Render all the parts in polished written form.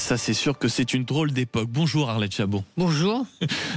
Ça, c'est sûr que c'est une drôle d'époque. Bonjour Arlette Chabot. Bonjour.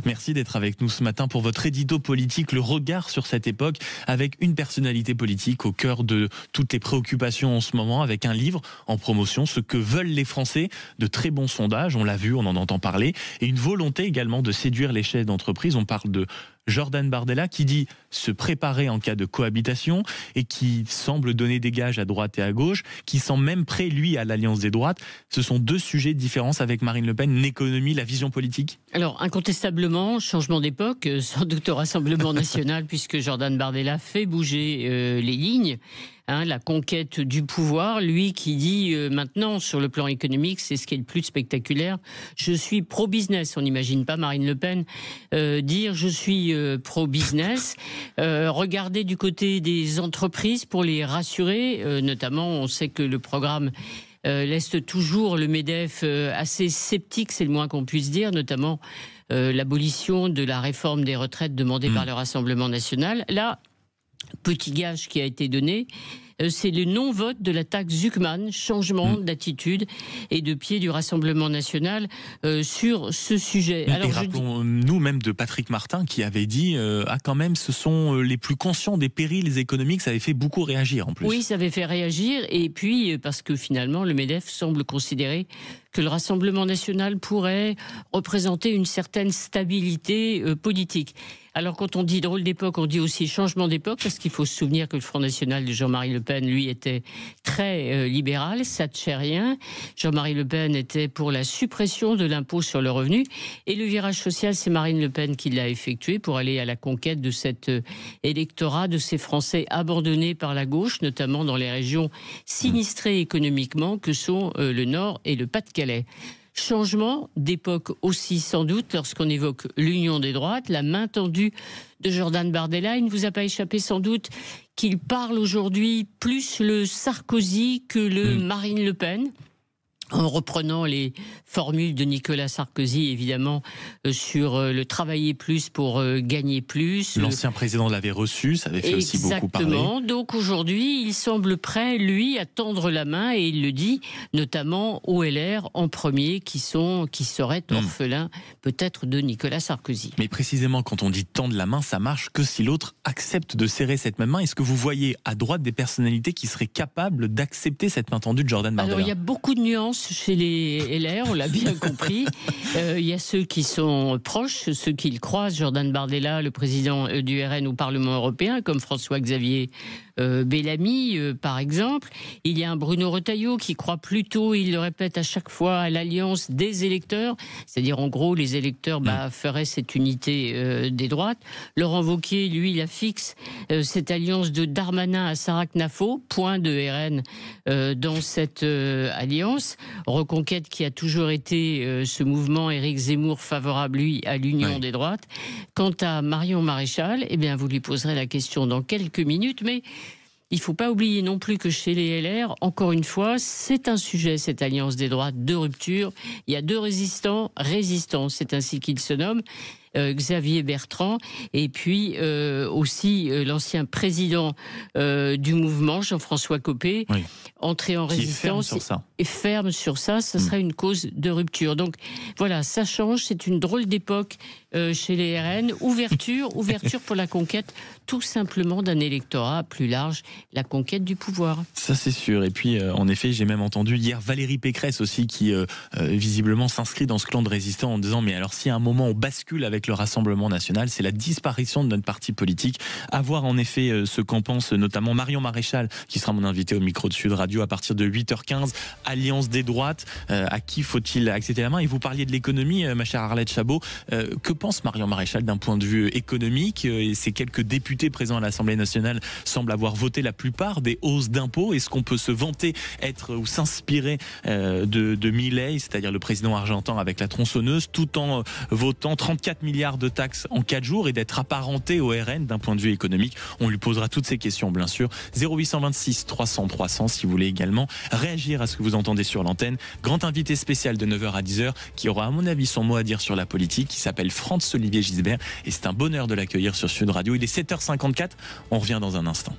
Merci d'être avec nous ce matin pour votre édito politique, le regard sur cette époque, avec une personnalité politique au cœur de toutes les préoccupations en ce moment, avec un livre en promotion, Ce que veulent les Français, de très bons sondages, on l'a vu, on en entend parler, et une volonté également de séduire les chefs d'entreprise. On parle de Jordan Bardella qui dit se préparer en cas de cohabitation et qui semble donner des gages à droite et à gauche, qui semble même prêt, lui, à l'alliance des droites. Ce sont deux sujets de différence avec Marine Le Pen, l'économie, la vision politique. Alors, incontestablement, changement d'époque, sans doute au Rassemblement National, puisque Jordan Bardella fait bouger les lignes. La conquête du pouvoir, lui qui dit maintenant sur le plan économique, c'est ce qui est le plus spectaculaire, je suis pro-business. On n'imagine pas Marine Le Pen dire je suis pro-business. Regardez du côté des entreprises pour les rassurer, notamment on sait que le programme laisse toujours le MEDEF assez sceptique, c'est le moins qu'on puisse dire, notamment l'abolition de la réforme des retraites demandée par le Rassemblement National. Là, petit gage qui a été donné, c'est le non-vote de la taxe Zuckman, changement d'attitude et de pied du Rassemblement National sur ce sujet. Alors, rappelons-nous même de Patrick Martin qui avait dit quand même ce sont les plus conscients des périls économiques, ça avait fait beaucoup réagir en plus. Oui, ça avait fait réagir, et puis parce que finalement le MEDEF semble considérer que le Rassemblement National pourrait représenter une certaine stabilité politique. Alors quand on dit drôle d'époque, on dit aussi changement d'époque, parce qu'il faut se souvenir que le Front National de Jean-Marie Le Pen, lui, était très libéral, thatchérien. Jean-Marie Le Pen était pour la suppression de l'impôt sur le revenu. Et le virage social, c'est Marine Le Pen qui l'a effectué pour aller à la conquête de cet électorat, de ces Français abandonnés par la gauche, notamment dans les régions sinistrées économiquement que sont le Nord et le Pas-de-Calais. Changement d'époque aussi sans doute lorsqu'on évoque l'union des droites, la main tendue de Jordan Bardella. Il ne vous a pas échappé sans doute qu'il parle aujourd'hui plus le Sarkozy que le Marine Le Pen, en reprenant les formules de Nicolas Sarkozy, évidemment, sur le travailler plus pour gagner plus. L'ancien président l'avait reçu, ça avait fait aussi beaucoup parler. Exactement. Donc aujourd'hui, il semble prêt, lui, à tendre la main, et il le dit, notamment au LR en premier, qui seraient orphelins peut-être de Nicolas Sarkozy. Mais précisément, quand on dit tendre la main, ça marche que si l'autre accepte de serrer cette même main. Est-ce que vous voyez à droite des personnalités qui seraient capables d'accepter cette main tendue de Jordan Bardella ? Alors il y a beaucoup de nuances chez les LR, on l'a bien compris. Il y a ceux qui sont proches, ceux qui le croisent, Jordan Bardella, le président du RN au Parlement européen, comme François-Xavier Bellamy, par exemple. Il y a un Bruno Retailleau qui croit plutôt, il le répète à chaque fois, à l'alliance des électeurs, c'est-à-dire en gros les électeurs feraient cette unité des droites. Laurent Wauquiez, lui, il fixe cette alliance de Darmanin à Sarah-Knafo, point de RN dans cette alliance. Reconquête qui a toujours été ce mouvement, Éric Zemmour favorable, lui, à l'union des droites. Quant à Marion Maréchal, eh bien, vous lui poserez la question dans quelques minutes, mais il ne faut pas oublier non plus que chez les LR, encore une fois, c'est un sujet, cette alliance des droites de rupture. Il y a deux résistants, c'est ainsi qu'ils se nomment. Xavier Bertrand, et puis aussi l'ancien président du mouvement, Jean-François Copé, entré en résistance et ferme sur ça, ça serait une cause de rupture. Donc voilà, ça change, c'est une drôle d'époque chez les RN. Ouverture pour la conquête tout simplement d'un électorat plus large, la conquête du pouvoir. Ça c'est sûr, et puis en effet j'ai même entendu hier Valérie Pécresse aussi qui visiblement s'inscrit dans ce clan de résistants en disant mais alors si à un moment on bascule avec le Rassemblement National, c'est la disparition de notre parti politique. À voir en effet ce qu'en pense notamment Marion Maréchal, qui sera mon invité au micro de Sud Radio à partir de 8h15. Alliance des droites, à qui faut-il accepter la main? Et vous parliez de l'économie, ma chère Arlette Chabot. Que pense Marion Maréchal d'un point de vue économique? Et ces quelques députés présents à l'Assemblée nationale semblent avoir voté la plupart des hausses d'impôts. Est-ce qu'on peut se vanter être ou s'inspirer de Milei, c'est-à-dire le président argentin avec la tronçonneuse, tout en votant 34 milliards de taxes en 4 jours et d'être apparenté au RN d'un point de vue économique? On lui posera toutes ces questions, bien sûr. 0826 300 300 si vous voulez également réagir à ce que vous entendez sur l'antenne. Grand invité spécial de 9h à 10h qui aura à mon avis son mot à dire sur la politique, qui s'appelle Franz-Olivier Gisbert, et c'est un bonheur de l'accueillir sur Sud Radio. Il est 7h54, on revient dans un instant.